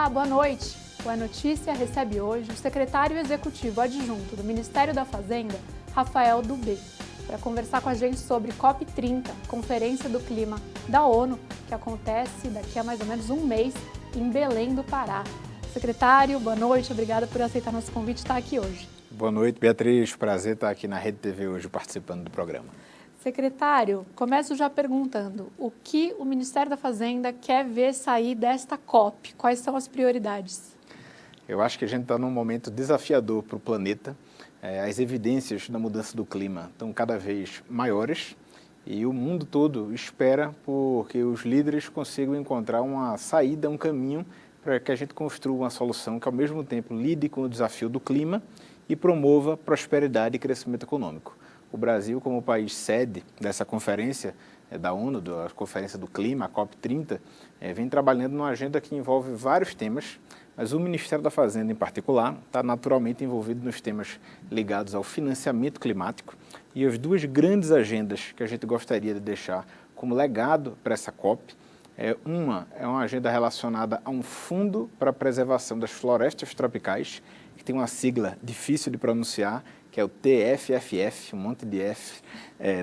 Olá, boa noite. O A Notícia recebe hoje o secretário executivo adjunto do Ministério da Fazenda, Rafael Dubé, para conversar com a gente sobre COP30, Conferência do Clima da ONU, que acontece daqui a mais ou menos um mês em Belém do Pará. Secretário, boa noite, obrigada por aceitar nosso convite e estar aqui hoje. Boa noite, Beatriz. Prazer estar aqui na Rede TV hoje participando do programa. Secretário, começo já perguntando, o que o Ministério da Fazenda quer ver sair desta COP? Quais são as prioridades? Eu acho que a gente está num momento desafiador para o planeta. As evidências da mudança do clima estão cada vez maiores e o mundo todo espera por que os líderes consigam encontrar uma saída, um caminho para que a gente construa uma solução que ao mesmo tempo lide com o desafio do clima e promova prosperidade e crescimento econômico. O Brasil, como país sede dessa conferência da ONU, da Conferência do Clima, a COP30, vem trabalhando numa agenda que envolve vários temas, mas o Ministério da Fazenda, em particular, está naturalmente envolvido nos temas ligados ao financiamento climático e as duas grandes agendas que a gente gostaria de deixar como legado para essa COP. Uma é uma agenda relacionada a um fundo para a preservação das florestas tropicais, que tem uma sigla difícil de pronunciar, que é o TFFF, um monte de F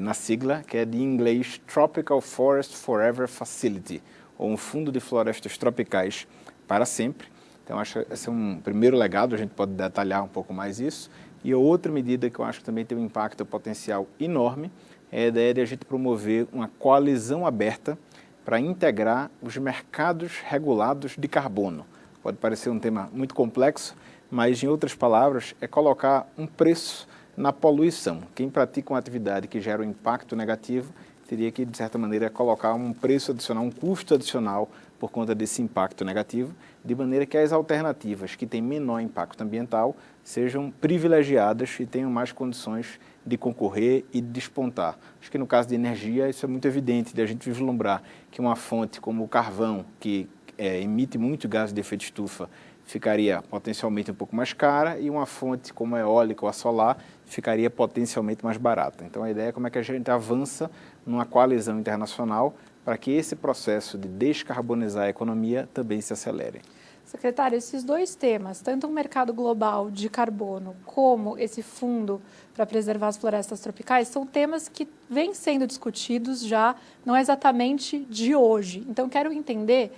na sigla, que é de inglês Tropical Forest Forever Facility, ou um fundo de florestas tropicais para sempre. Então, acho que esse é um primeiro legado, a gente pode detalhar um pouco mais isso. E outra medida que eu acho que também tem um impacto potencial enorme é a ideia de a gente promover uma coalizão aberta para integrar os mercados regulados de carbono. Pode parecer um tema muito complexo, mas, em outras palavras, é colocar um preço na poluição. Quem pratica uma atividade que gera um impacto negativo teria que, de certa maneira, colocar um preço adicional, um custo adicional por conta desse impacto negativo, de maneira que as alternativas que têm menor impacto ambiental sejam privilegiadas e tenham mais condições de concorrer e de despontar. Acho que no caso de energia isso é muito evidente, de a gente vislumbrar que uma fonte como o carvão, que emite muito gás de efeito estufa, ficaria potencialmente um pouco mais cara e uma fonte como a eólica ou a solar ficaria potencialmente mais barata. Então a ideia é como é que a gente avança numa coalizão internacional para que esse processo de descarbonizar a economia também se acelere. Secretário, esses dois temas, tanto o mercado global de carbono como esse fundo para preservar as florestas tropicais, são temas que vêm sendo discutidos já, não é exatamente de hoje. Então quero entender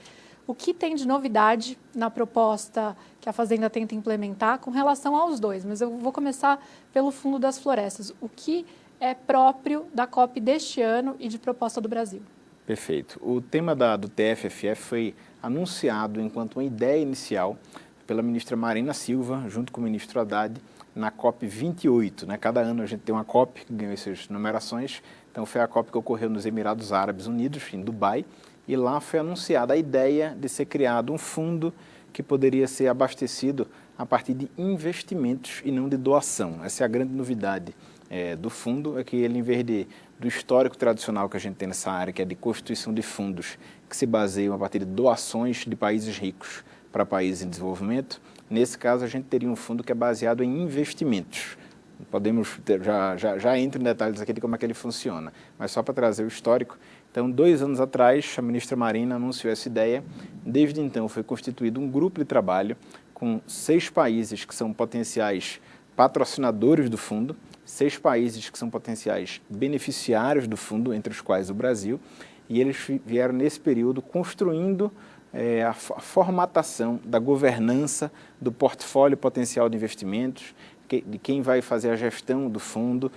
o que tem de novidade na proposta que a Fazenda tenta implementar com relação aos dois, mas eu vou começar pelo Fundo das Florestas. O que é próprio da COP deste ano e de proposta do Brasil? Perfeito. O tema do TFFF foi anunciado enquanto uma ideia inicial pela ministra Marina Silva, junto com o ministro Haddad, na COP 28. Cada ano a gente tem uma COP que ganhou essas numerações, então foi a COP que ocorreu nos Emirados Árabes Unidos, em Dubai, e lá foi anunciada a ideia de ser criado um fundo que poderia ser abastecido a partir de investimentos e não de doação. Essa é a grande novidade do fundo, é que ele, em vez do histórico tradicional que a gente tem nessa área, que é de constituição de fundos que se baseiam a partir de doações de países ricos para países em desenvolvimento, nesse caso a gente teria um fundo que é baseado em investimentos. Podemos, já entro em detalhes aqui de como é que ele funciona, mas só para trazer o histórico. Então, 2 anos atrás, a ministra Marina anunciou essa ideia. Desde então, foi constituído um grupo de trabalho com 6 países que são potenciais patrocinadores do fundo, 6 países que são potenciais beneficiários do fundo, entre os quais o Brasil, e eles vieram, nesse período, construindo a formatação da governança do portfólio potencial de investimentos, de quem vai fazer a gestão do fundo,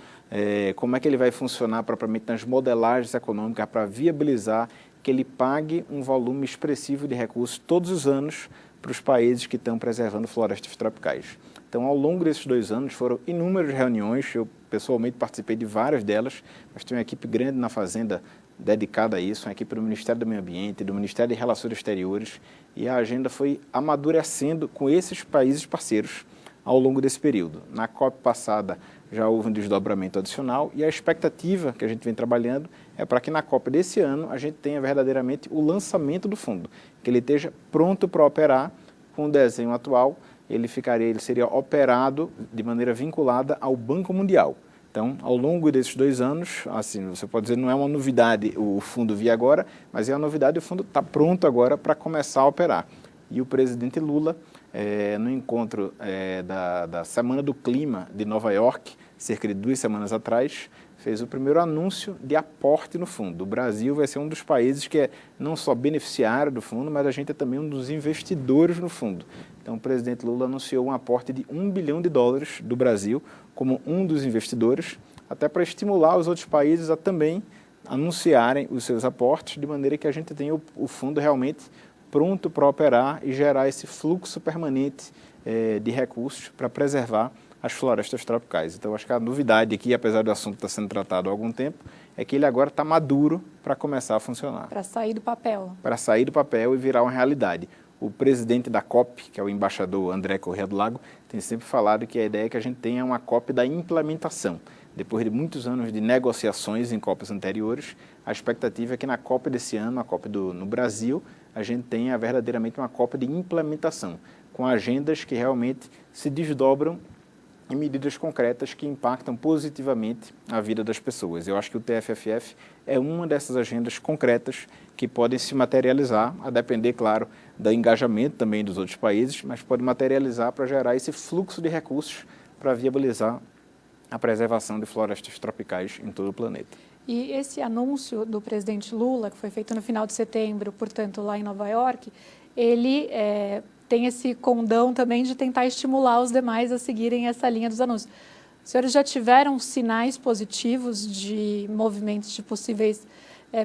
como é que ele vai funcionar propriamente nas modelagens econômicas para viabilizar que ele pague um volume expressivo de recursos todos os anos para os países que estão preservando florestas tropicais. Então, ao longo desses 2 anos, foram inúmeras reuniões, eu pessoalmente participei de várias delas, mas tem uma equipe grande na Fazenda dedicada a isso, uma equipe do Ministério do Meio Ambiente, do Ministério de Relações Exteriores, e a agenda foi amadurecendo com esses países parceiros ao longo desse período. Na COP passada já houve um desdobramento adicional e a expectativa que a gente vem trabalhando é para que na COP desse ano a gente tenha verdadeiramente o lançamento do fundo, que ele esteja pronto para operar com o desenho atual, ele seria operado de maneira vinculada ao Banco Mundial. Então, ao longo desses 2 anos, assim, você pode dizer, não é uma novidade o fundo vir agora, mas é uma novidade, o fundo está pronto agora para começar a operar. E o presidente Lula, no encontro da Semana do Clima de Nova York, cerca de 2 semanas atrás, fez o primeiro anúncio de aporte no fundo. O Brasil vai ser um dos países que é não só beneficiário do fundo, mas a gente é também um dos investidores no fundo. Então, o presidente Lula anunciou um aporte de $1 bilhão do Brasil como um dos investidores, até para estimular os outros países a também anunciarem os seus aportes, de maneira que a gente tenha o fundo realmente pronto para operar e gerar esse fluxo permanente de recursos para preservar as florestas tropicais. Então, acho que a novidade aqui, apesar do assunto estar sendo tratado há algum tempo, é que ele agora está maduro para começar a funcionar. Para sair do papel. Para sair do papel e virar uma realidade. O presidente da COP, que é o embaixador André Corrêa do Lago, tem sempre falado que a ideia é que a gente tenha uma COP da implementação. Depois de muitos anos de negociações em COPs anteriores, a expectativa é que na COP desse ano, a COP no Brasil, a gente tenha verdadeiramente uma COP de implementação, com agendas que realmente se desdobram em medidas concretas que impactam positivamente a vida das pessoas. Eu acho que o TFFF é uma dessas agendas concretas que podem se materializar, a depender, claro, do engajamento também dos outros países, mas pode materializar para gerar esse fluxo de recursos para viabilizar a preservação de florestas tropicais em todo o planeta. E esse anúncio do presidente Lula, que foi feito no final de setembro, portanto, lá em Nova York, ele tem esse condão também de tentar estimular os demais a seguirem essa linha dos anúncios. Os senhores já tiveram sinais positivos de movimentos de possíveis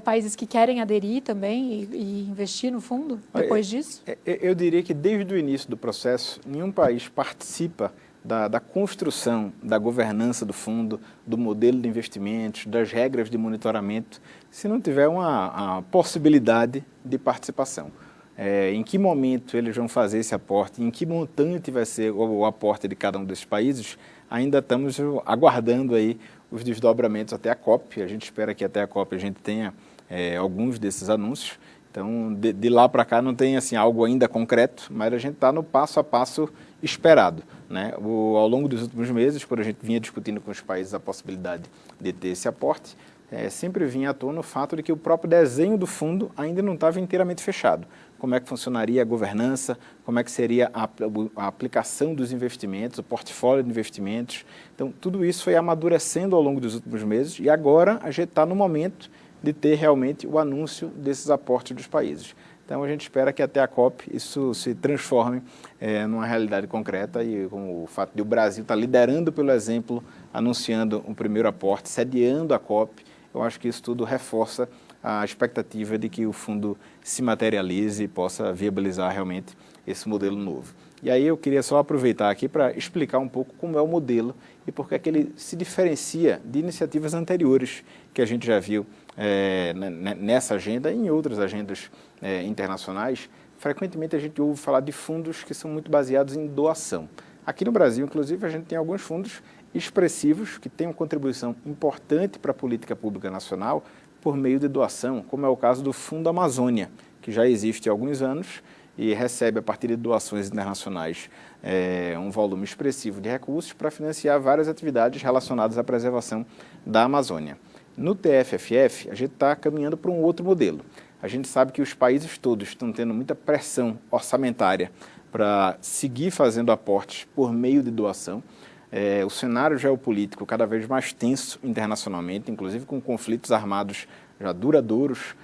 países que querem aderir também e investir no fundo depois disso? Eu diria que desde o início do processo, nenhum país participa da construção da governança do fundo, do modelo de investimentos, das regras de monitoramento, se não tiver uma possibilidade de participação. Em que momento eles vão fazer esse aporte, em que montante vai ser o aporte de cada um desses países, ainda estamos aguardando aí os desdobramentos até a COP. A gente espera que até a COP a gente tenha alguns desses anúncios. Então, de lá para cá não tem assim, algo ainda concreto, mas a gente está no passo a passo esperado, né? Ao longo dos últimos meses, quando a gente vinha discutindo com os países a possibilidade de ter esse aporte, sempre vinha à tona o fato de que o próprio desenho do fundo ainda não estava inteiramente fechado. Como é que funcionaria a governança, como é que seria a aplicação dos investimentos, o portfólio de investimentos. Então, tudo isso foi amadurecendo ao longo dos últimos meses e agora a gente está no momento de ter realmente o anúncio desses aportes dos países. Então, a gente espera que até a COP isso se transforme numa realidade concreta e com o fato de o Brasil estar liderando pelo exemplo, anunciando um primeiro aporte, sediando a COP, eu acho que isso tudo reforça a expectativa de que o fundo se materialize e possa viabilizar realmente esse modelo novo. E aí eu queria só aproveitar aqui para explicar um pouco como é o modelo e por que é que ele se diferencia de iniciativas anteriores que a gente já viu nessa agenda e em outras agendas internacionais. Frequentemente a gente ouve falar de fundos que são muito baseados em doação. Aqui no Brasil, inclusive, a gente tem alguns fundos expressivos que têm uma contribuição importante para a política pública nacional por meio de doação, como é o caso do Fundo Amazônia, que já existe há alguns anos e recebe, a partir de doações internacionais, um volume expressivo de recursos para financiar várias atividades relacionadas à preservação da Amazônia. No TFFF, a gente está caminhando para um outro modelo. A gente sabe que os países todos estão tendo muita pressão orçamentária para seguir fazendo aportes por meio de doação. O cenário geopolítico cada vez mais tenso internacionalmente, inclusive com conflitos armados já duradouros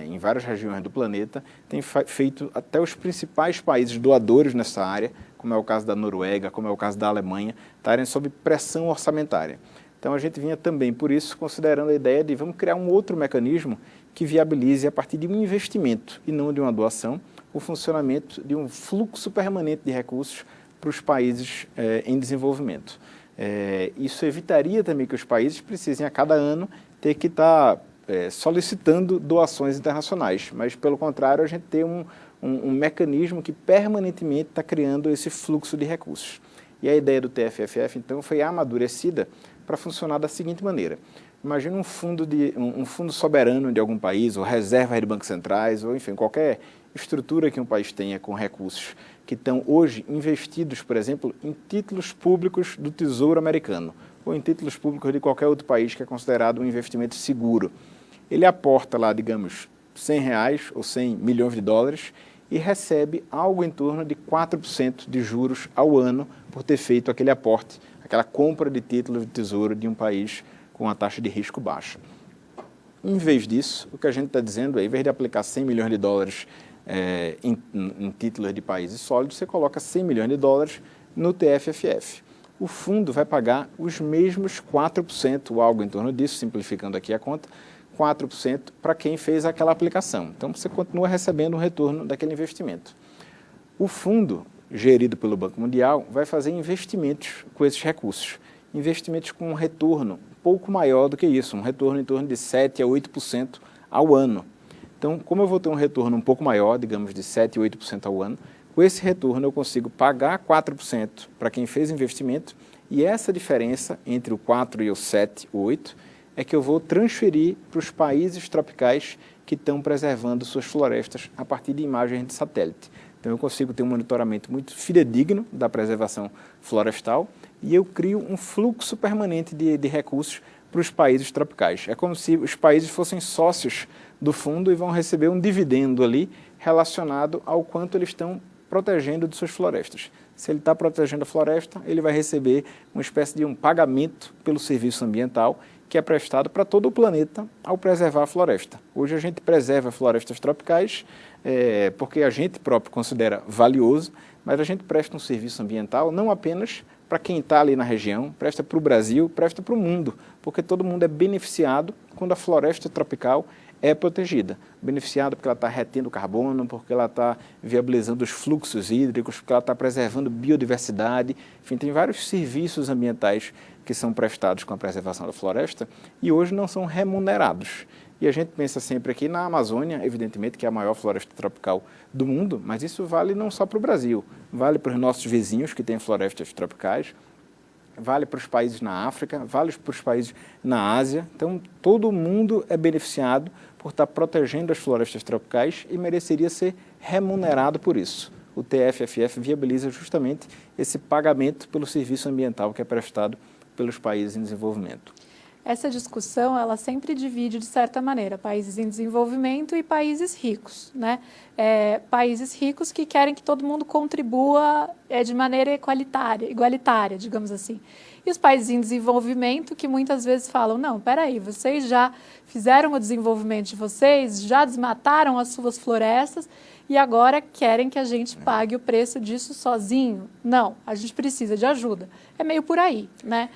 em várias regiões do planeta, tem feito até os principais países doadores nessa área, como é o caso da Noruega, como é o caso da Alemanha, estarem sob pressão orçamentária. Então, a gente vinha também, por isso, considerando a ideia de vamos criar um outro mecanismo que viabilize, a partir de um investimento e não de uma doação, o funcionamento de um fluxo permanente de recursos para os países em desenvolvimento. Isso evitaria também que os países precisem, a cada ano, ter que estar solicitando doações internacionais, mas, pelo contrário, a gente tem um mecanismo que permanentemente está criando esse fluxo de recursos. E a ideia do TFFF, então, foi amadurecida para funcionar da seguinte maneira. Imagina um fundo soberano de algum país, ou reservas de bancos centrais, ou, enfim, qualquer estrutura que um país tenha com recursos que estão hoje investidos, por exemplo, em títulos públicos do Tesouro Americano, ou em títulos públicos de qualquer outro país que é considerado um investimento seguro. Ele aporta lá, digamos, R$100 ou 100 milhões de dólares e recebe algo em torno de 4% de juros ao ano por ter feito aquele aporte, aquela compra de títulos de tesouro de um país com uma taxa de risco baixa. Em vez disso, o que a gente está dizendo é, em vez de aplicar 100 milhões de dólares em títulos de países sólidos, você coloca 100 milhões de dólares no TFFF. O fundo vai pagar os mesmos 4%, ou algo em torno disso, simplificando aqui a conta, 4% para quem fez aquela aplicação. Então, você continua recebendo um retorno daquele investimento. O fundo, gerido pelo Banco Mundial, vai fazer investimentos com esses recursos. Investimentos com um retorno um pouco maior do que isso, um retorno em torno de 7% a 8% ao ano. Então, como eu vou ter um retorno um pouco maior, digamos de 7% a 8% ao ano, com esse retorno eu consigo pagar 4% para quem fez investimento e essa diferença entre o 4 e o 7, o 8, é que eu vou transferir para os países tropicais que estão preservando suas florestas a partir de imagens de satélite. Então, eu consigo ter um monitoramento muito fidedigno da preservação florestal e eu crio um fluxo permanente de recursos para os países tropicais. É como se os países fossem sócios do fundo e vão receber um dividendo ali relacionado ao quanto eles estão protegendo de suas florestas. Se ele está protegendo a floresta, ele vai receber uma espécie de um pagamento pelo serviço ambiental que é prestado para todo o planeta ao preservar a floresta. Hoje a gente preserva florestas tropicais porque a gente próprio considera valioso, mas a gente presta um serviço ambiental não apenas para quem está ali na região, presta para o Brasil, presta para o mundo, porque todo mundo é beneficiado quando a floresta tropical é protegida. Beneficiado porque ela está retendo carbono, porque ela está viabilizando os fluxos hídricos, porque ela está preservando biodiversidade. Enfim, tem vários serviços ambientais que são prestados com a preservação da floresta e hoje não são remunerados. E a gente pensa sempre aqui na Amazônia, evidentemente, que é a maior floresta tropical do mundo, mas isso vale não só para o Brasil, vale para os nossos vizinhos que têm florestas tropicais, vale para os países na África, vale para os países na Ásia. Então, todo mundo é beneficiado por estar protegendo as florestas tropicais e mereceria ser remunerado por isso. O TFFF viabiliza justamente esse pagamento pelo serviço ambiental que é prestado pelos países em desenvolvimento. Essa discussão, ela sempre divide, de certa maneira, países em desenvolvimento e países ricos, né? Países ricos que querem que todo mundo contribua de maneira igualitária, digamos assim. E os países em desenvolvimento que muitas vezes falam, não, peraí, vocês já fizeram o desenvolvimento de vocês, já desmataram as suas florestas e agora querem que a gente pague o preço disso sozinho. Não, a gente precisa de ajuda. É meio por aí, né?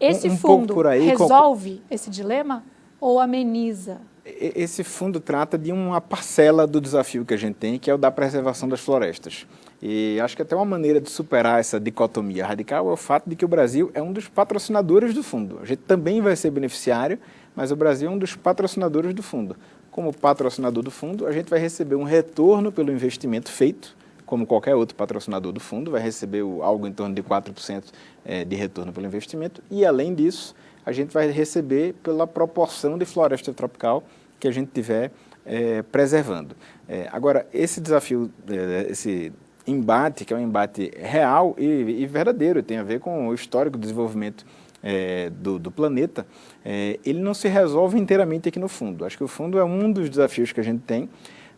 Esse fundo resolve esse dilema ou ameniza? Esse fundo trata de uma parcela do desafio que a gente tem, que é o da preservação das florestas. E acho que até uma maneira de superar essa dicotomia radical é o fato de que o Brasil é um dos patrocinadores do fundo. A gente também vai ser beneficiário, mas o Brasil é um dos patrocinadores do fundo. Como patrocinador do fundo, a gente vai receber um retorno pelo investimento feito, como qualquer outro patrocinador do fundo, vai receber algo em torno de 4% de retorno pelo investimento e, além disso, a gente vai receber pela proporção de floresta tropical que a gente tiver preservando. Agora, esse desafio, esse embate, que é um embate real e verdadeiro, tem a ver com o histórico do desenvolvimento do planeta, ele não se resolve inteiramente aqui no fundo. Acho que o fundo é um dos desafios que a gente tem,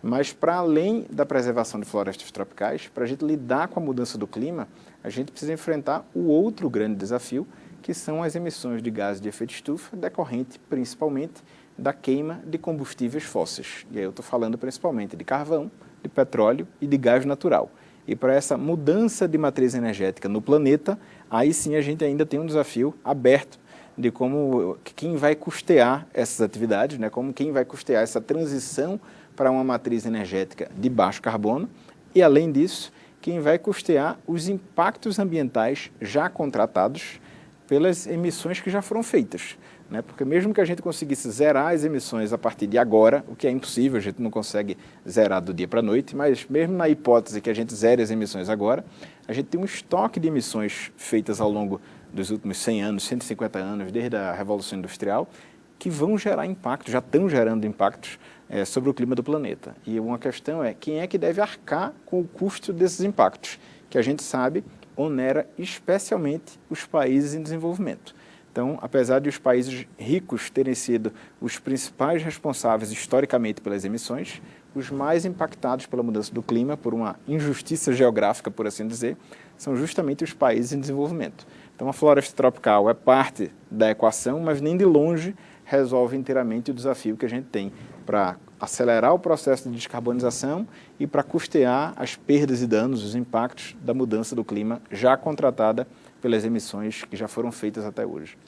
mas para além da preservação de florestas tropicais, para a gente lidar com a mudança do clima, a gente precisa enfrentar o outro grande desafio, que são as emissões de gases de efeito estufa, decorrente principalmente da queima de combustíveis fósseis. E aí eu estou falando principalmente de carvão, de petróleo e de gás natural. E para essa mudança de matriz energética no planeta, aí sim a gente ainda tem um desafio aberto de como quem vai custear essas atividades, né? Como quem vai custear essa transição para uma matriz energética de baixo carbono e, além disso, quem vai custear os impactos ambientais já contratados pelas emissões que já foram feitas, né? Porque mesmo que a gente conseguisse zerar as emissões a partir de agora, o que é impossível, a gente não consegue zerar do dia para a noite, mas mesmo na hipótese que a gente zere as emissões agora, a gente tem um estoque de emissões feitas ao longo dos últimos 100 anos, 150 anos, desde a Revolução Industrial, que vão gerar impactos, já estão gerando impactos sobre o clima do planeta. E uma questão é quem é que deve arcar com o custo desses impactos, que a gente sabe onera especialmente os países em desenvolvimento. Então, apesar de os países ricos terem sido os principais responsáveis historicamente pelas emissões, os mais impactados pela mudança do clima, por uma injustiça geográfica, por assim dizer, são justamente os países em desenvolvimento. Então, a floresta tropical é parte da equação, mas nem de longe resolve inteiramente o desafio que a gente tem para acelerar o processo de descarbonização e para custear as perdas e danos, os impactos da mudança do clima já contratada pelas emissões que já foram feitas até hoje.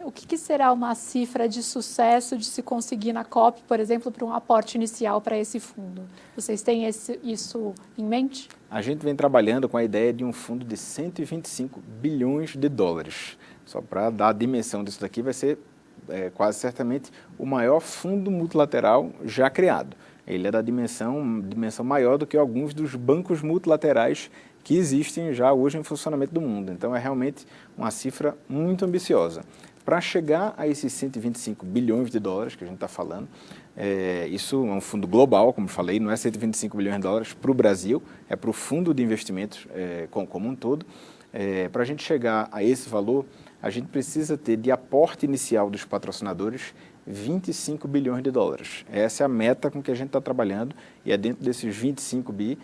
O que será uma cifra de sucesso de se conseguir na COP, por exemplo, para um aporte inicial para esse fundo? Vocês têm isso em mente? A gente vem trabalhando com a ideia de um fundo de 125 bilhões de dólares. Só para dar a dimensão disso daqui, vai ser quase certamente o maior fundo multilateral já criado. Ele é da dimensão maior do que alguns dos bancos multilaterais que existem já hoje em funcionamento do mundo. Então, é realmente uma cifra muito ambiciosa. Para chegar a esses 125 bilhões de dólares que a gente está falando, isso é um fundo global, como falei, não é 125 bilhões de dólares para o Brasil, é para o fundo de investimentos como um todo. Para a gente chegar a esse valor, a gente precisa ter de aporte inicial dos patrocinadores 25 bilhões de dólares. Essa é a meta com que a gente está trabalhando e é dentro desses 25 bi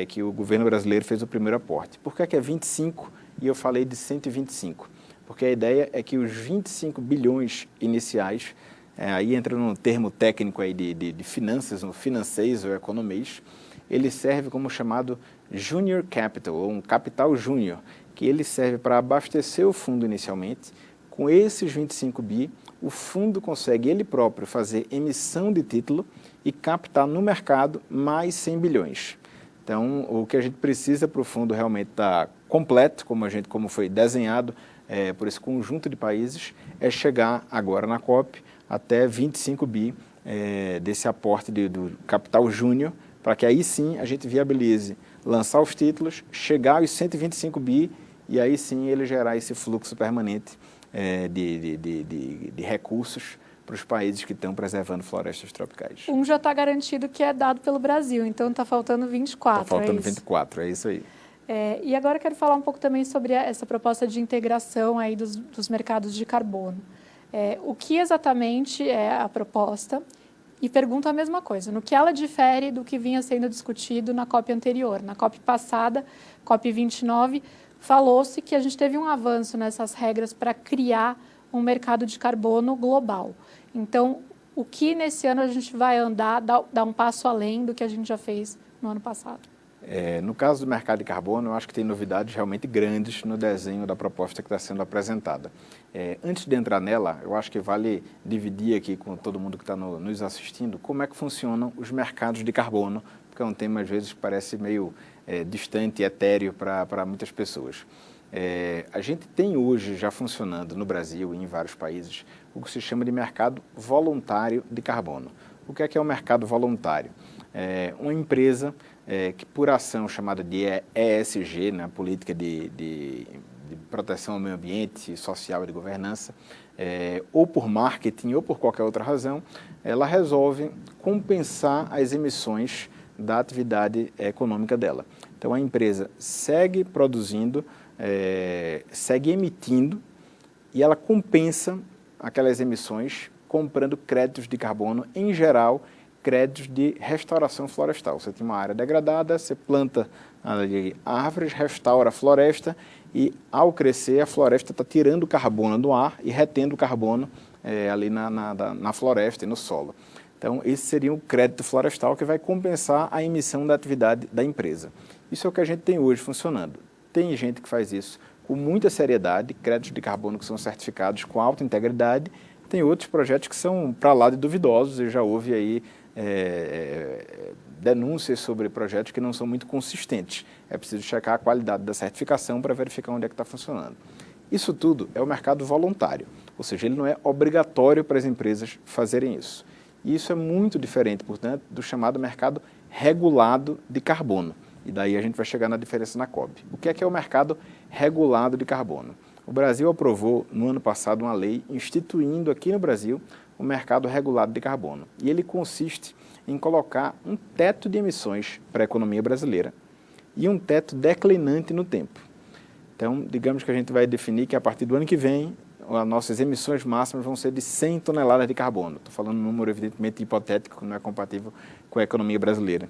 que o governo brasileiro fez o primeiro aporte. Por que é 25 e eu falei de 125? Porque a ideia é que os 25 bilhões iniciais, aí entra no termo técnico aí de finanças, no financeis ou economês, ele serve como chamado Junior Capital, ou um capital júnior, que ele serve para abastecer o fundo inicialmente. Com esses 25 bi, o fundo consegue ele próprio fazer emissão de título e captar no mercado mais 100 bilhões. Então, o que a gente precisa para o fundo realmente estar completo, como foi desenhado por esse conjunto de países, é chegar agora na COP até 25 bi desse aporte do capital júnior, para que aí sim a gente viabilize lançar os títulos, chegar aos 125 bi e aí sim ele gerar esse fluxo permanente de recursos para os países que estão preservando florestas tropicais. Um já está garantido que é dado pelo Brasil, então está faltando 24, Está faltando 24, é isso aí. E agora eu quero falar um pouco também sobre essa proposta de integração aí dos mercados de carbono. O que exatamente é a proposta? E pergunto a mesma coisa, no que ela difere do que vinha sendo discutido na COP anterior. Na COP passada, COP 29, falou-se que a gente teve um avanço nessas regras para criar um mercado de carbono global. Então, o que nesse ano a gente vai dar um passo além do que a gente já fez no ano passado? No caso do mercado de carbono, eu acho que tem novidades realmente grandes no desenho da proposta que está sendo apresentada. Antes de entrar nela, eu acho que vale dividir aqui com todo mundo que está nos assistindo como é que funcionam os mercados de carbono, porque é um tema, às vezes, que parece meio distante e etéreo para muitas pessoas. A gente tem hoje, já funcionando no Brasil e em vários países, o que se chama de mercado voluntário de carbono. O que é o mercado voluntário? Uma empresa que, por ação chamada de ESG, né, Política de Proteção ao Meio Ambiente, Social e de Governança, ou por marketing ou por qualquer outra razão, ela resolve compensar as emissões da atividade econômica dela. Então, a empresa segue produzindo, segue emitindo e ela compensa aquelas emissões comprando créditos de carbono, em geral, créditos de restauração florestal. Você tem uma área degradada, você planta ali árvores, restaura a floresta e, ao crescer, a floresta está tirando carbono do ar e retendo carbono ali na floresta e no solo. Então, esse seria o crédito florestal que vai compensar a emissão da atividade da empresa. Isso é o que a gente tem hoje funcionando. Tem gente que faz isso com muita seriedade, créditos de carbono que são certificados com alta integridade. Tem outros projetos que são para lá de duvidosos, e já houve aí denúncias sobre projetos que não são muito consistentes. É preciso checar a qualidade da certificação para verificar onde é que está funcionando. Isso tudo é o mercado voluntário, ou seja, ele não é obrigatório para as empresas fazerem isso. E isso é muito diferente, portanto, do chamado mercado regulado de carbono. E daí a gente vai chegar na diferença na COP. O que é o mercado regulado de carbono? O Brasil aprovou no ano passado uma lei instituindo aqui no Brasil o mercado regulado de carbono. E ele consiste em colocar um teto de emissões para a economia brasileira e um teto declinante no tempo. Então, digamos que a gente vai definir que a partir do ano que vem as nossas emissões máximas vão ser de 100 toneladas de carbono. Estou falando um número evidentemente hipotético, não é compatível com a economia brasileira.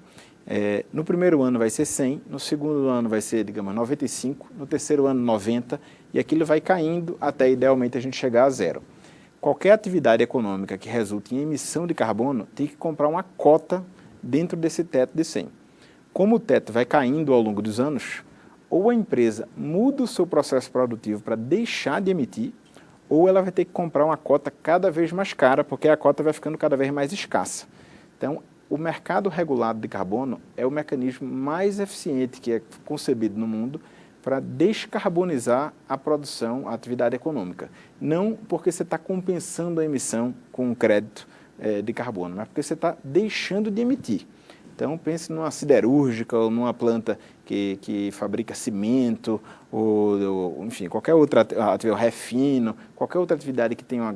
No primeiro ano vai ser 100, no segundo ano vai ser, digamos, 95, no terceiro ano 90, e aquilo vai caindo até, idealmente, a gente chegar a zero. Qualquer atividade econômica que resulte em emissão de carbono tem que comprar uma cota dentro desse teto de 100. Como o teto vai caindo ao longo dos anos, ou a empresa muda o seu processo produtivo para deixar de emitir, ou ela vai ter que comprar uma cota cada vez mais cara, porque a cota vai ficando cada vez mais escassa. Então, o mercado regulado de carbono é o mecanismo mais eficiente que é concebido no mundo para descarbonizar a produção, a atividade econômica. Não porque você está compensando a emissão com um crédito de carbono, mas porque você está deixando de emitir. Então, pense numa siderúrgica ou numa planta que fabrica cimento, ou enfim, qualquer outra atividade, refino, qualquer outra atividade que tenha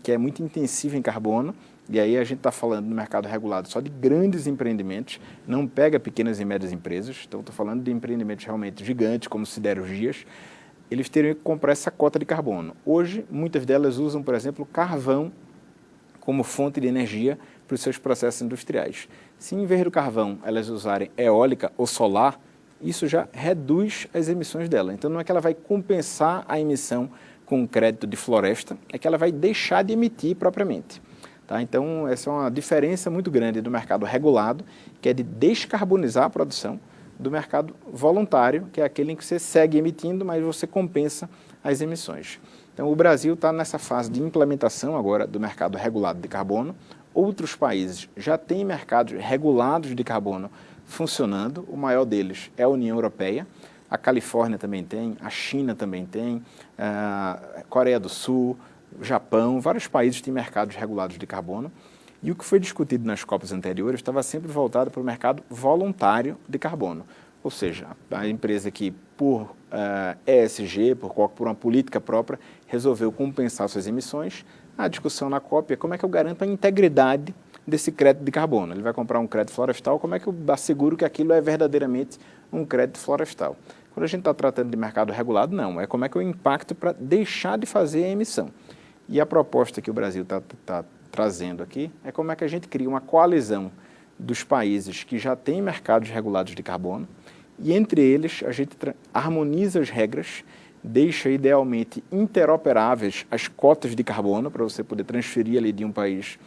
que é muito intensiva em carbono. E aí a gente está falando no mercado regulado só de grandes empreendimentos, não pega pequenas e médias empresas, então estou falando de empreendimentos realmente gigantes, como siderurgias, eles teriam que comprar essa cota de carbono. Hoje, muitas delas usam, por exemplo, carvão como fonte de energia para os seus processos industriais. Se em vez do carvão elas usarem eólica ou solar, isso já reduz as emissões dela. Então não é que ela vai compensar a emissão com crédito de floresta, é que ela vai deixar de emitir propriamente. Tá? Então, essa é uma diferença muito grande do mercado regulado, que é de descarbonizar a produção, do mercado voluntário, que é aquele em que você segue emitindo, mas você compensa as emissões. Então, o Brasil está nessa fase de implementação agora do mercado regulado de carbono. Outros países já têm mercados regulados de carbono funcionando. O maior deles é a União Europeia. A Califórnia também tem, a China também tem, a Coreia do Sul, Japão, vários países têm mercados regulados de carbono, e o que foi discutido nas COPs anteriores estava sempre voltado para o mercado voluntário de carbono, ou seja, a empresa que por ESG, por uma política própria, resolveu compensar suas emissões. A discussão na COP é como é que eu garanto a integridade desse crédito de carbono. Ele vai comprar um crédito florestal, como é que eu asseguro que aquilo é verdadeiramente um crédito florestal? Quando a gente está tratando de mercado regulado, não, é como é que eu impacto para deixar de fazer a emissão. E a proposta que o Brasil está trazendo aqui é como é que a gente cria uma coalizão dos países que já têm mercados regulados de carbono e, entre eles, a gente harmoniza as regras, deixa idealmente interoperáveis as cotas de carbono para você poder transferir ali de um país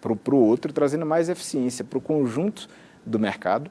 para o outro, trazendo mais eficiência para o conjunto do mercado.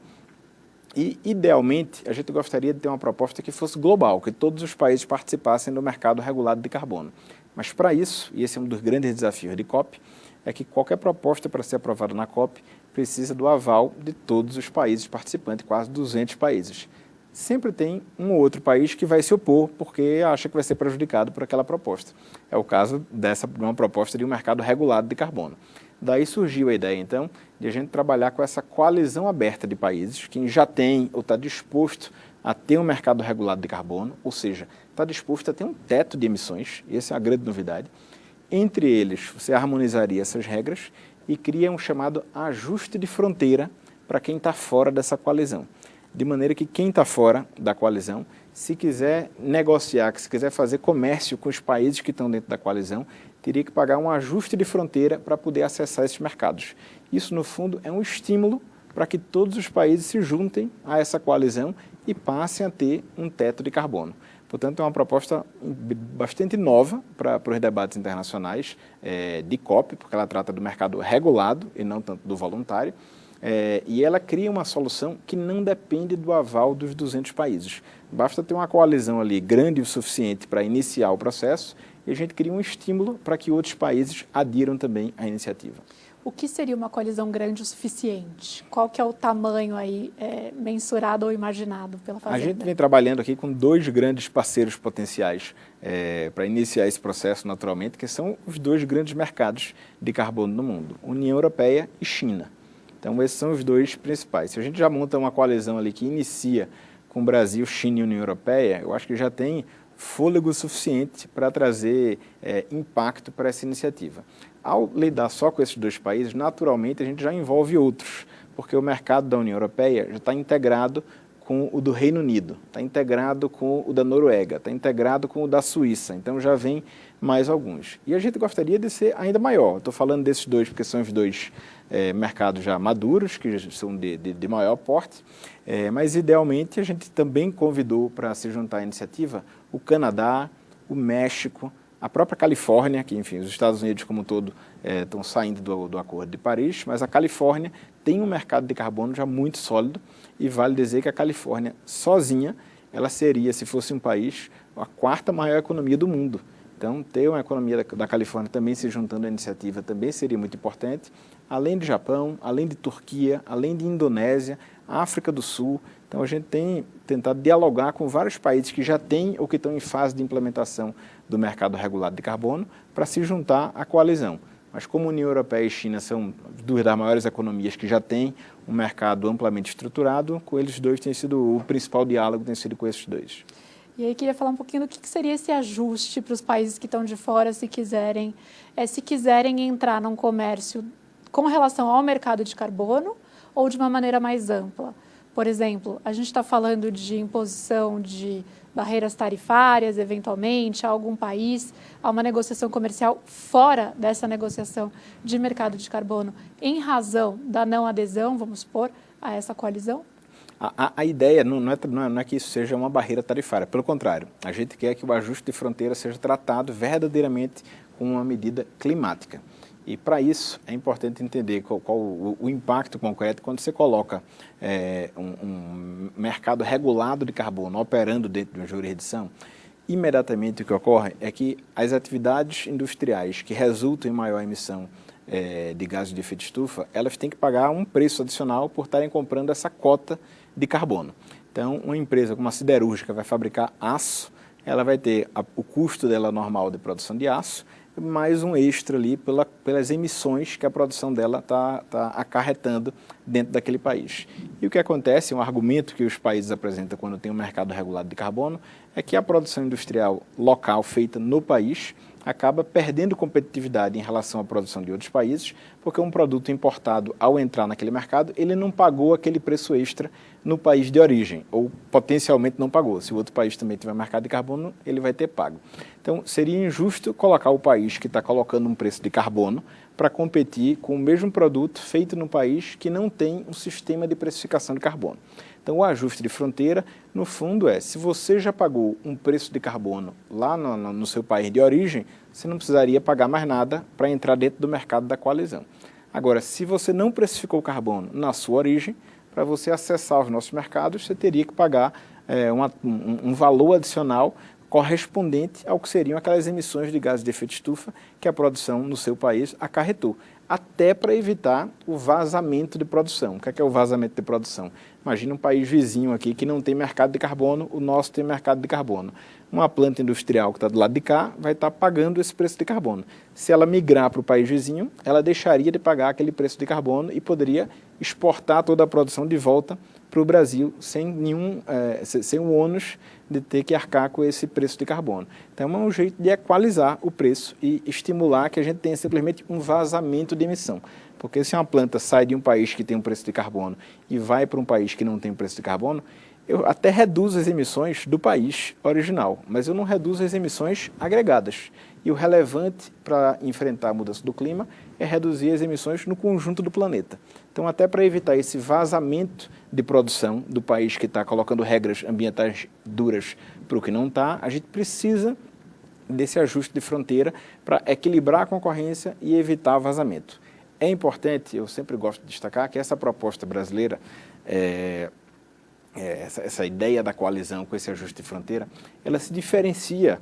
E, idealmente, a gente gostaria de ter uma proposta que fosse global, que todos os países participassem do mercado regulado de carbono. Mas, para isso, e esse é um dos grandes desafios de COP, é que qualquer proposta para ser aprovada na COP precisa do aval de todos os países participantes, quase 200 países. Sempre tem um ou outro país que vai se opor porque acha que vai ser prejudicado por aquela proposta. É o caso de uma proposta de um mercado regulado de carbono. Daí surgiu a ideia, então, de a gente trabalhar com essa coalizão aberta de países, quem já tem ou está disposto a ter um mercado regulado de carbono, ou seja, está disposto a ter um teto de emissões, e essa é a grande novidade. Entre eles, você harmonizaria essas regras e cria um chamado ajuste de fronteira para quem está fora dessa coalizão. De maneira que quem está fora da coalizão, se quiser negociar, se quiser fazer comércio com os países que estão dentro da coalizão, teria que pagar um ajuste de fronteira para poder acessar esses mercados. Isso, no fundo, é um estímulo para que todos os países se juntem a essa coalizão e passem a ter um teto de carbono. Portanto, é uma proposta bastante nova para os debates internacionais de COP, porque ela trata do mercado regulado e não tanto do voluntário, e ela cria uma solução que não depende do aval dos 200 países. Basta ter uma coalizão ali grande o suficiente para iniciar o processo e a gente cria um estímulo para que outros países adiram também à iniciativa. O que seria uma coalizão grande o suficiente? Qual que é o tamanho aí mensurado ou imaginado pela Fazenda? A gente vem trabalhando aqui com dois grandes parceiros potenciais para iniciar esse processo naturalmente, que são os dois grandes mercados de carbono no mundo, União Europeia e China. Então, esses são os dois principais. Se a gente já monta uma coalizão ali que inicia com Brasil, China e União Europeia, eu acho que já tem fôlego suficiente para trazer impacto para essa iniciativa. Ao lidar só com esses dois países, naturalmente a gente já envolve outros, porque o mercado da União Europeia já está integrado com o do Reino Unido, está integrado com o da Noruega, está integrado com o da Suíça, então já vem mais alguns. E a gente gostaria de ser ainda maior. Estou falando desses dois porque são os dois mercados já maduros, que são de maior porte, mas idealmente a gente também convidou para se juntar à iniciativa o Canadá, o México, a própria Califórnia, que enfim, os Estados Unidos como um todo estão saindo do Acordo de Paris, mas a Califórnia tem um mercado de carbono já muito sólido e vale dizer que a Califórnia sozinha, ela seria, se fosse um país, a quarta maior economia do mundo. Então, ter uma economia da Califórnia também se juntando à iniciativa também seria muito importante, além de Japão, além de Turquia, além de Indonésia, África do Sul. Então, a gente tem tentado dialogar com vários países que já têm ou que estão em fase de implementação do mercado regulado de carbono para se juntar à coalizão. Mas como a União Europeia e China são duas das maiores economias que já têm um mercado amplamente estruturado, com eles dois tem sido o principal diálogo, tem sido com esses dois. E aí queria falar um pouquinho do que seria esse ajuste para os países que estão de fora, se quiserem entrar num comércio com relação ao mercado de carbono ou de uma maneira mais ampla. Por exemplo, a gente está falando de imposição de barreiras tarifárias, eventualmente, a algum país, a uma negociação comercial fora dessa negociação de mercado de carbono, em razão da não adesão, vamos supor, a essa coalizão? A ideia não é que isso seja uma barreira tarifária, pelo contrário, a gente quer que o ajuste de fronteira seja tratado verdadeiramente como uma medida climática. E para isso é importante entender qual o impacto concreto quando você coloca um mercado regulado de carbono operando dentro de uma jurisdição. Imediatamente o que ocorre é que as atividades industriais que resultam em maior emissão de gases de efeito de estufa, elas têm que pagar um preço adicional por estarem comprando essa cota de carbono. Então, uma empresa como a siderúrgica vai fabricar aço, ela vai ter o custo dela normal de produção de aço, mais um extra ali pelas emissões que a produção dela está acarretando dentro daquele país. E o que acontece, um argumento que os países apresentam quando tem um mercado regulado de carbono, é que a produção industrial local feita no país acaba perdendo competitividade em relação à produção de outros países, porque um produto importado, ao entrar naquele mercado, ele não pagou aquele preço extra no país de origem, ou potencialmente não pagou. Se o outro país também tiver mercado de carbono, ele vai ter pago. Então, seria injusto colocar o país que está colocando um preço de carbono para competir com o mesmo produto feito no país que não tem um sistema de precificação de carbono. Então, o ajuste de fronteira, no fundo, se você já pagou um preço de carbono lá no seu país de origem, você não precisaria pagar mais nada para entrar dentro do mercado da coalizão. Agora, se você não precificou o carbono na sua origem, para você acessar os nossos mercados, você teria que pagar um valor adicional correspondente ao que seriam aquelas emissões de gases de efeito de estufa que a produção no seu país acarretou, até para evitar o vazamento de produção. O que é o vazamento de produção? Imagina um país vizinho aqui que não tem mercado de carbono, o nosso tem mercado de carbono. Uma planta industrial que está do lado de cá vai estar pagando esse preço de carbono. Se ela migrar para o país vizinho, ela deixaria de pagar aquele preço de carbono e poderia exportar toda a produção de volta para o Brasil sem o ônus de ter que arcar com esse preço de carbono. Então, é um jeito de equalizar o preço e estimular que a gente tenha simplesmente um vazamento de emissão. Porque se uma planta sai de um país que tem um preço de carbono e vai para um país que não tem preço de carbono, eu até reduzo as emissões do país original, mas eu não reduzo as emissões agregadas. E o relevante para enfrentar a mudança do clima é reduzir as emissões no conjunto do planeta. Então, até para evitar esse vazamento de produção do país que está colocando regras ambientais duras para o que não está, a gente precisa desse ajuste de fronteira para equilibrar a concorrência e evitar vazamento. É importante, eu sempre gosto de destacar, que essa proposta brasileira, essa ideia da coalizão com esse ajuste de fronteira, ela se diferencia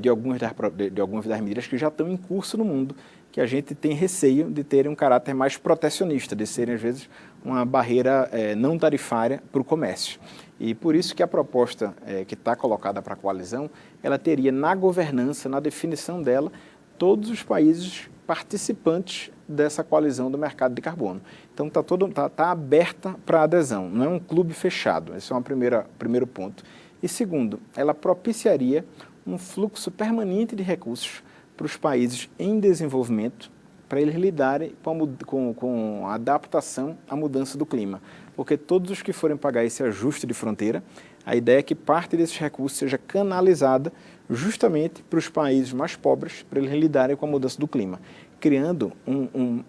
de algumas das medidas que já estão em curso no mundo, que a gente tem receio de terem um caráter mais protecionista, de serem, às vezes, uma barreira não tarifária para o comércio. E por isso que a proposta que está colocada para a coalizão, ela teria na governança, na definição dela, todos os países participantes dessa coalizão do mercado de carbono. Então, está aberta para adesão, não é um clube fechado, esse é um primeiro ponto. E segundo, ela propiciaria um fluxo permanente de recursos para os países em desenvolvimento, para eles lidarem com a adaptação à mudança do clima. porque todos os que forem pagar esse ajuste de fronteira, a ideia é que parte desses recursos seja canalizada justamente para os países mais pobres, para eles lidarem com a mudança do clima, criando,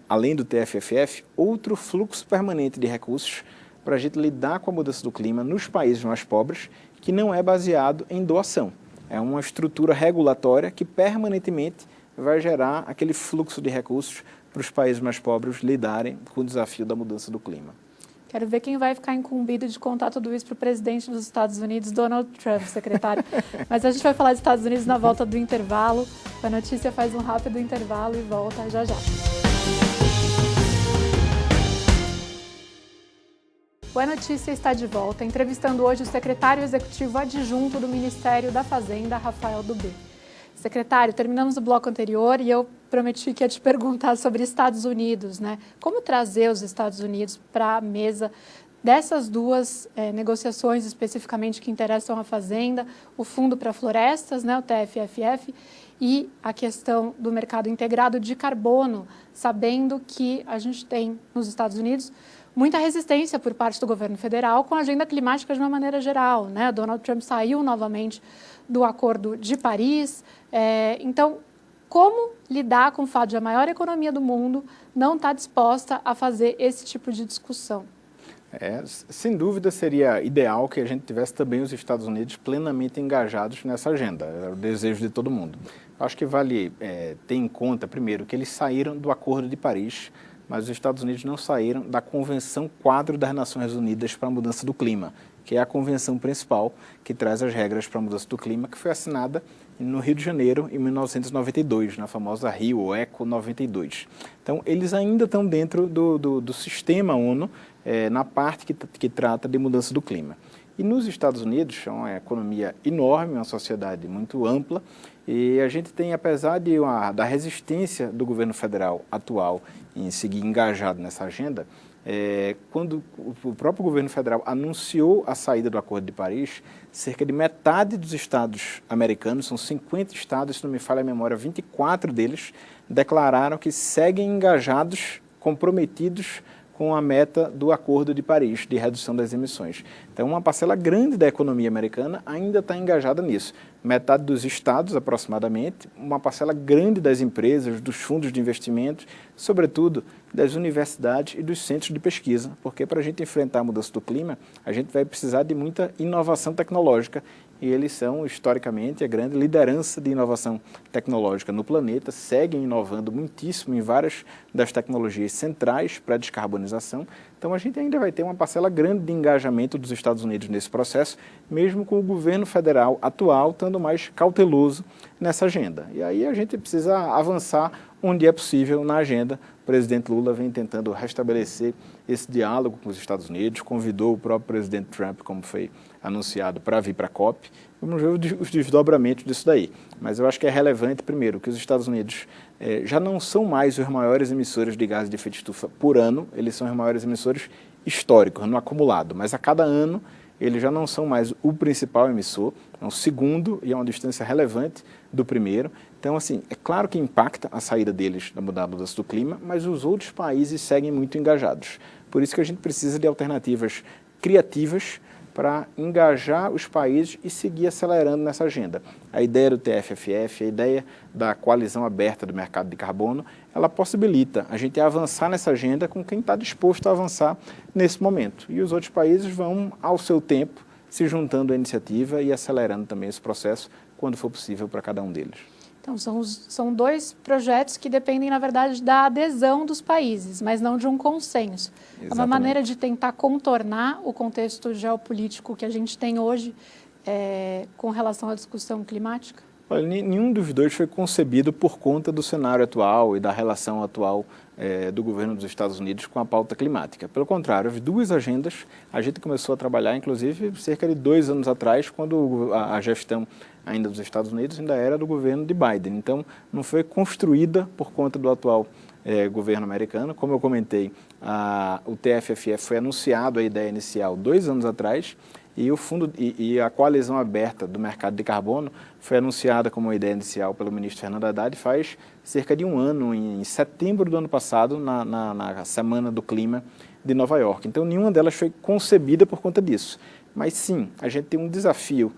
além do TFFF, outro fluxo permanente de recursos para a gente lidar com a mudança do clima nos países mais pobres, que não é baseado em doação. É uma estrutura regulatória que permanentemente vai gerar aquele fluxo de recursos para os países mais pobres lidarem com o desafio da mudança do clima. Quero ver quem vai ficar incumbido de contar tudo isso para o presidente dos Estados Unidos, Donald Trump, secretário. Mas a gente vai falar dos Estados Unidos na volta do intervalo. A notícia faz um rápido intervalo e volta já já. Boa Notícia está de volta, entrevistando hoje o secretário executivo adjunto do Ministério da Fazenda, Rafael Dubé. Secretário, terminamos o bloco anterior e eu prometi que ia te perguntar sobre Estados Unidos, né? Como trazer os Estados Unidos para a mesa dessas duas negociações especificamente que interessam a Fazenda, o Fundo para Florestas, né, o TFFF, e a questão do mercado integrado de carbono, sabendo que a gente tem nos Estados Unidos muita resistência por parte do governo federal com a agenda climática de uma maneira geral, né? Donald Trump saiu novamente do Acordo de Paris. Então, como lidar com o fato de a maior economia do mundo não estar disposta a fazer esse tipo de discussão? Sem dúvida, seria ideal que a gente tivesse também os Estados Unidos plenamente engajados nessa agenda. É o desejo de todo mundo. Acho que vale ter em conta, primeiro, que eles saíram do Acordo de Paris, mas os Estados Unidos não saíram da Convenção Quadro das Nações Unidas para a Mudança do Clima, que é a convenção principal que traz as regras para a mudança do clima, que foi assinada no Rio de Janeiro em 1992, na famosa Rio Eco 92. Então, eles ainda estão dentro do sistema ONU, na parte que trata de mudança do clima. E nos Estados Unidos, é uma economia enorme, uma sociedade muito ampla, e a gente tem, apesar da resistência do governo federal atual em seguir engajado nessa agenda, quando o próprio governo federal anunciou a saída do Acordo de Paris, cerca de metade dos estados americanos, são 50 estados, se não me falha a memória, 24 deles, declararam que seguem engajados, comprometidos com a meta do Acordo de Paris, de redução das emissões. Então, uma parcela grande da economia americana ainda está engajada nisso. Metade dos estados, aproximadamente, uma parcela grande das empresas, dos fundos de investimentos, sobretudo das universidades e dos centros de pesquisa, porque para a gente enfrentar a mudança do clima, a gente vai precisar de muita inovação tecnológica, e eles são, historicamente, a grande liderança de inovação tecnológica no planeta, seguem inovando muitíssimo em várias das tecnologias centrais para a descarbonização. Então, a gente ainda vai ter uma parcela grande de engajamento dos Estados Unidos nesse processo, mesmo com o governo federal atual estando mais cauteloso nessa agenda. E aí a gente precisa avançar onde é possível na agenda. O presidente Lula vem tentando restabelecer esse diálogo com os Estados Unidos, convidou o próprio presidente Trump, como foi anunciado, para vir para a COP. Vamos ver os desdobramentos disso daí. Mas eu acho que é relevante, primeiro, que os Estados Unidos já não são mais os maiores emissores de gases de efeito de estufa por ano, eles são os maiores emissores históricos, no acumulado. Mas a cada ano, eles já não são mais o principal emissor, é o segundo e é uma distância relevante do primeiro. Então, assim, é claro que impacta a saída deles da mudança do clima, mas os outros países seguem muito engajados. Por isso que a gente precisa de alternativas criativas para engajar os países e seguir acelerando nessa agenda. A ideia do TFFF, a ideia da coalizão aberta do mercado de carbono, ela possibilita a gente avançar nessa agenda com quem está disposto a avançar nesse momento. E os outros países vão, ao seu tempo, se juntando à iniciativa e acelerando também esse processo, quando for possível para cada um deles. Então, são dois projetos que dependem, na verdade, da adesão dos países, mas não de um consenso. Exatamente. É uma maneira de tentar contornar o contexto geopolítico que a gente tem hoje com relação à discussão climática? Olha, nenhum dos dois foi concebido por conta do cenário atual e da relação atual do governo dos Estados Unidos com a pauta climática. Pelo contrário, as duas agendas, a gente começou a trabalhar, inclusive, cerca de 2 anos atrás, quando a gestão ainda dos Estados Unidos ainda era do governo de Biden. Então, não foi construída por conta do atual governo americano. Como eu comentei, o TFFF foi anunciado a ideia inicial 2 anos atrás, e o fundo e a coalizão aberta do mercado de carbono foi anunciada como uma ideia inicial pelo ministro Fernando Haddad faz cerca de 1 ano, em setembro do ano passado, na Semana do Clima de Nova York. Então, nenhuma delas foi concebida por conta disso. Mas sim, a gente tem um desafio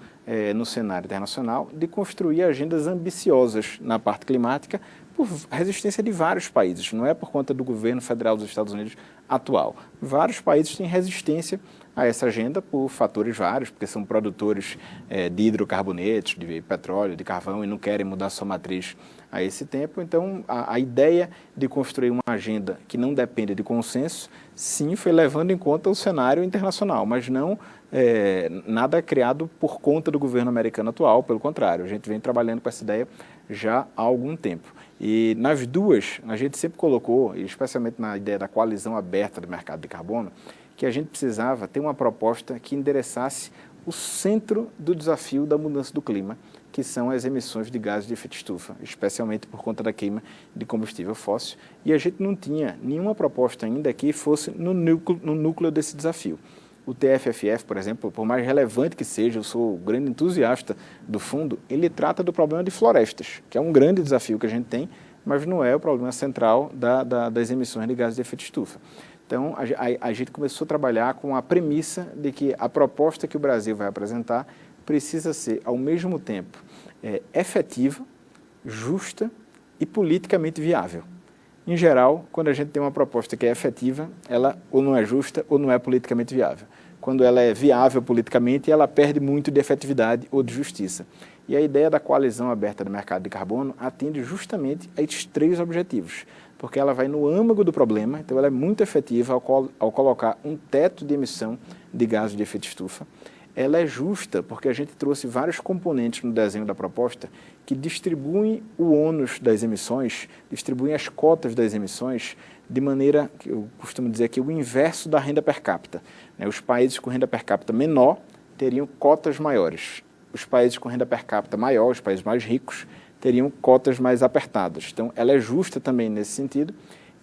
no cenário internacional de construir agendas ambiciosas na parte climática por resistência de vários países. Não é por conta do governo federal dos Estados Unidos atual. Vários países têm resistência a essa agenda por fatores vários, porque são produtores de hidrocarbonetos, de petróleo, de carvão e não querem mudar sua matriz a esse tempo. Então, a ideia de construir uma agenda que não depende de consenso, sim, foi levando em conta o cenário internacional, mas não nada criado por conta do governo americano atual, pelo contrário, a gente vem trabalhando com essa ideia já há algum tempo. E nas duas, a gente sempre colocou, especialmente na ideia da coalizão aberta do mercado de carbono, que a gente precisava ter uma proposta que endereçasse o centro do desafio da mudança do clima, que são as emissões de gases de efeito estufa, especialmente por conta da queima de combustível fóssil. E a gente não tinha nenhuma proposta ainda que fosse no núcleo desse desafio. O TFFF, por exemplo, por mais relevante que seja, eu sou grande entusiasta do fundo, ele trata do problema de florestas, que é um grande desafio que a gente tem, mas não é o problema central das emissões de gases de efeito estufa. Então, a gente começou a trabalhar com a premissa de que a proposta que o Brasil vai apresentar precisa ser, ao mesmo tempo, efetiva, justa e politicamente viável. Em geral, quando a gente tem uma proposta que é efetiva, ela ou não é justa ou não é politicamente viável. Quando ela é viável politicamente, ela perde muito de efetividade ou de justiça. E a ideia da coalizão aberta do mercado de carbono atende justamente a esses três objetivos, porque ela vai no âmago do problema, então ela é muito efetiva ao colocar um teto de emissão de gases de efeito estufa. Ela é justa porque a gente trouxe vários componentes no desenho da proposta que distribuem o ônus das emissões, distribuem as cotas das emissões de maneira, que eu costumo dizer aqui, o inverso da renda per capita. Os países com renda per capita menor teriam cotas maiores. Os países com renda per capita maior, os países mais ricos, teriam cotas mais apertadas. Então, ela é justa também nesse sentido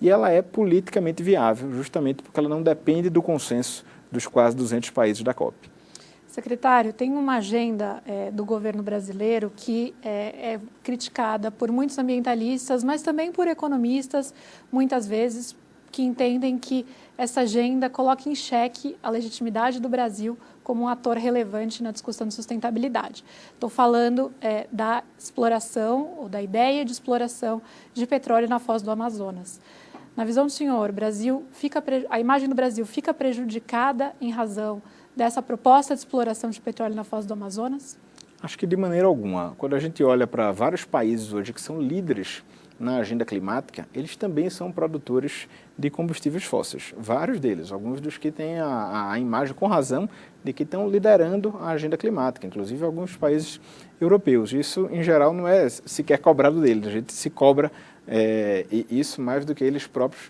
e ela é politicamente viável, justamente porque ela não depende do consenso dos quase 200 países da COP. Secretário, tem uma agenda do governo brasileiro que é criticada por muitos ambientalistas, mas também por economistas, muitas vezes, que entendem que essa agenda coloca em xeque a legitimidade do Brasil como um ator relevante na discussão de sustentabilidade. Estou falando da exploração, ou da ideia de exploração de petróleo na foz do Amazonas. Na visão do senhor, a imagem do Brasil fica prejudicada em razão dessa proposta de exploração de petróleo na foz do Amazonas? Acho que de maneira alguma. Quando a gente olha para vários países hoje que são líderes na agenda climática, eles também são produtores de combustíveis fósseis. Vários deles, alguns dos que têm a imagem com razão de que estão liderando a agenda climática, inclusive alguns países europeus. Isso, em geral, não é sequer cobrado deles, a gente se cobra isso mais do que eles próprios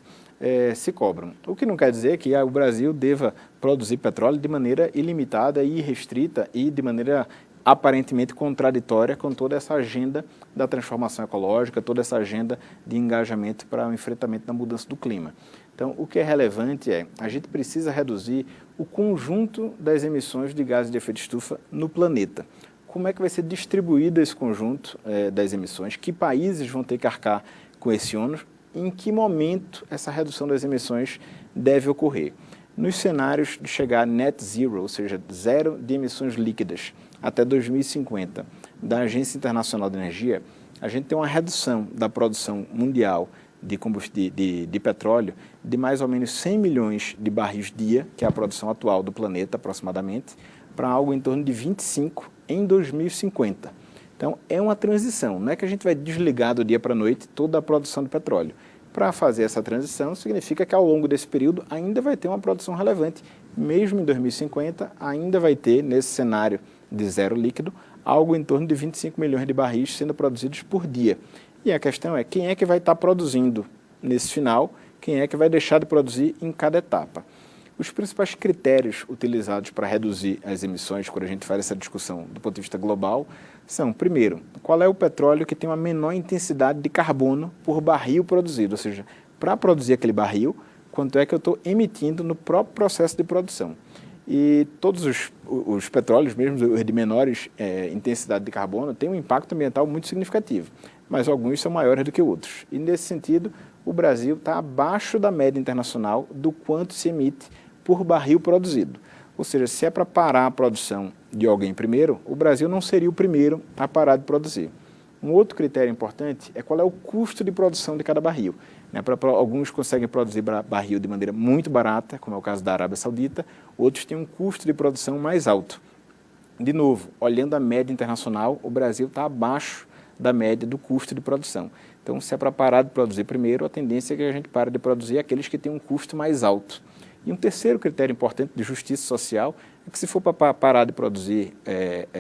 se cobram. O que não quer dizer que o Brasil deva produzir petróleo de maneira ilimitada e irrestrita e de maneira aparentemente contraditória com toda essa agenda da transformação ecológica, toda essa agenda de engajamento para o enfrentamento da mudança do clima. Então, o que é relevante a gente precisa reduzir o conjunto das emissões de gases de efeito estufa no planeta. Como é que vai ser distribuído esse conjunto das emissões? Que países vão ter que arcar com esse ônus? Em que momento essa redução das emissões deve ocorrer? Nos cenários de chegar a net zero, ou seja, zero de emissões líquidas até 2050, da Agência Internacional de Energia, a gente tem uma redução da produção mundial de petróleo de mais ou menos 100 milhões de barris dia, que é a produção atual do planeta aproximadamente, para algo em torno de 25 em 2050. Então, é uma transição, não é que a gente vai desligar do dia para a noite toda a produção de petróleo. Para fazer essa transição, significa que ao longo desse período ainda vai ter uma produção relevante. Mesmo em 2050, ainda vai ter, nesse cenário de zero líquido, algo em torno de 25 milhões de barris sendo produzidos por dia. E a questão é, quem é que vai estar produzindo nesse final, quem é que vai deixar de produzir em cada etapa. Os principais critérios utilizados para reduzir as emissões, quando a gente faz essa discussão do ponto de vista global, são, primeiro, qual é o petróleo que tem uma menor intensidade de carbono por barril produzido, ou seja, para produzir aquele barril, quanto é que eu estou emitindo no próprio processo de produção. E todos os petróleos, mesmo os de menores intensidade de carbono, têm um impacto ambiental muito significativo, mas alguns são maiores do que outros. E, nesse sentido, o Brasil está abaixo da média internacional do quanto se emite por barril produzido. Ou seja, se é para parar a produção de alguém primeiro, o Brasil não seria o primeiro a parar de produzir. Um outro critério importante é qual é o custo de produção de cada barril. Alguns conseguem produzir barril de maneira muito barata, como é o caso da Arábia Saudita, outros têm um custo de produção mais alto. De novo, olhando a média internacional, o Brasil está abaixo da média do custo de produção. Então, se é para parar de produzir primeiro, a tendência é que a gente pare de produzir aqueles que têm um custo mais alto. E um terceiro critério importante de justiça social é que, se for para parar de produzir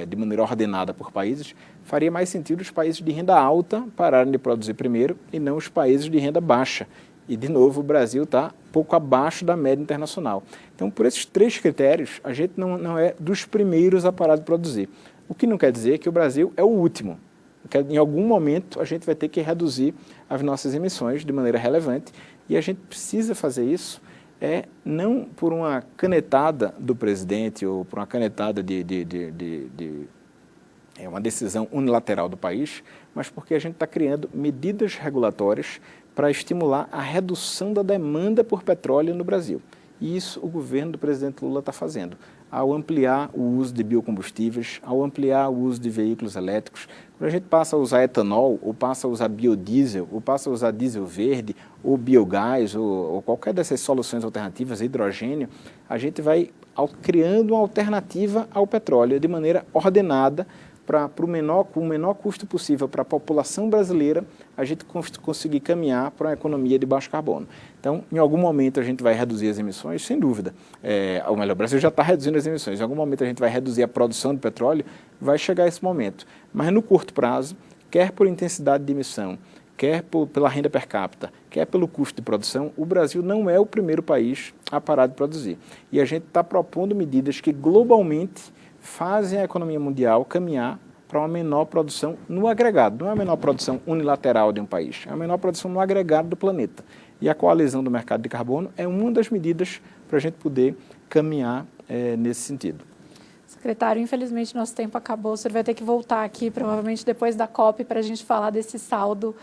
de maneira ordenada por países, faria mais sentido os países de renda alta pararem de produzir primeiro e não os países de renda baixa. E, de novo, o Brasil está pouco abaixo da média internacional. Então, por esses três critérios, a gente não é dos primeiros a parar de produzir. O que não quer dizer que o Brasil é o último. Em algum momento, a gente vai ter que reduzir as nossas emissões de maneira relevante e a gente precisa fazer isso não por uma canetada do presidente ou por uma canetada uma decisão unilateral do país, mas porque a gente está criando medidas regulatórias para estimular a redução da demanda por petróleo no Brasil. E isso o governo do presidente Lula está fazendo, ao ampliar o uso de biocombustíveis, ao ampliar o uso de veículos elétricos. Quando a gente passa a usar etanol, ou passa a usar biodiesel, ou passa a usar diesel verde, ou biogás, ou qualquer dessas soluções alternativas, hidrogênio, a gente vai criando uma alternativa ao petróleo de maneira ordenada, com o menor custo possível para a população brasileira, a gente conseguir caminhar para uma economia de baixo carbono. Então, em algum momento a gente vai reduzir as emissões, sem dúvida. Ou melhor, o Brasil já está reduzindo as emissões. Em algum momento a gente vai reduzir a produção de petróleo, vai chegar esse momento. Mas no curto prazo, quer por intensidade de emissão, quer pela renda per capita, quer pelo custo de produção, o Brasil não é o primeiro país a parar de produzir. E a gente está propondo medidas que globalmente fazem a economia mundial caminhar para uma menor produção no agregado. Não é a menor produção unilateral de um país, é a menor produção no agregado do planeta. E a coalizão do mercado de carbono é uma das medidas para a gente poder caminhar nesse sentido. Secretário, infelizmente nosso tempo acabou, o senhor vai ter que voltar aqui, provavelmente depois da COP, para a gente falar desse saldo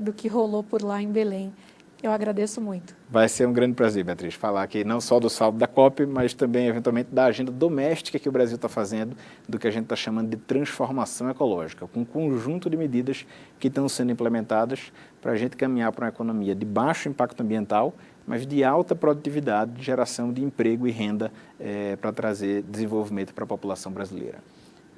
do que rolou por lá em Belém. Eu agradeço muito. Vai ser um grande prazer, Beatriz, falar aqui não só do saldo da COP, mas também, eventualmente, da agenda doméstica que o Brasil está fazendo, do que a gente está chamando de transformação ecológica, com um conjunto de medidas que estão sendo implementadas para a gente caminhar para uma economia de baixo impacto ambiental, mas de alta produtividade, de geração de emprego e renda para trazer desenvolvimento para a população brasileira.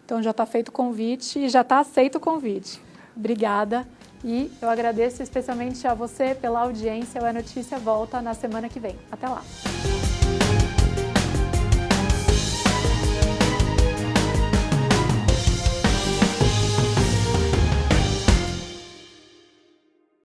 Então, já está feito o convite e já está aceito o convite. Obrigada. E eu agradeço especialmente a você pela audiência. O É Notícia volta na semana que vem. Até lá.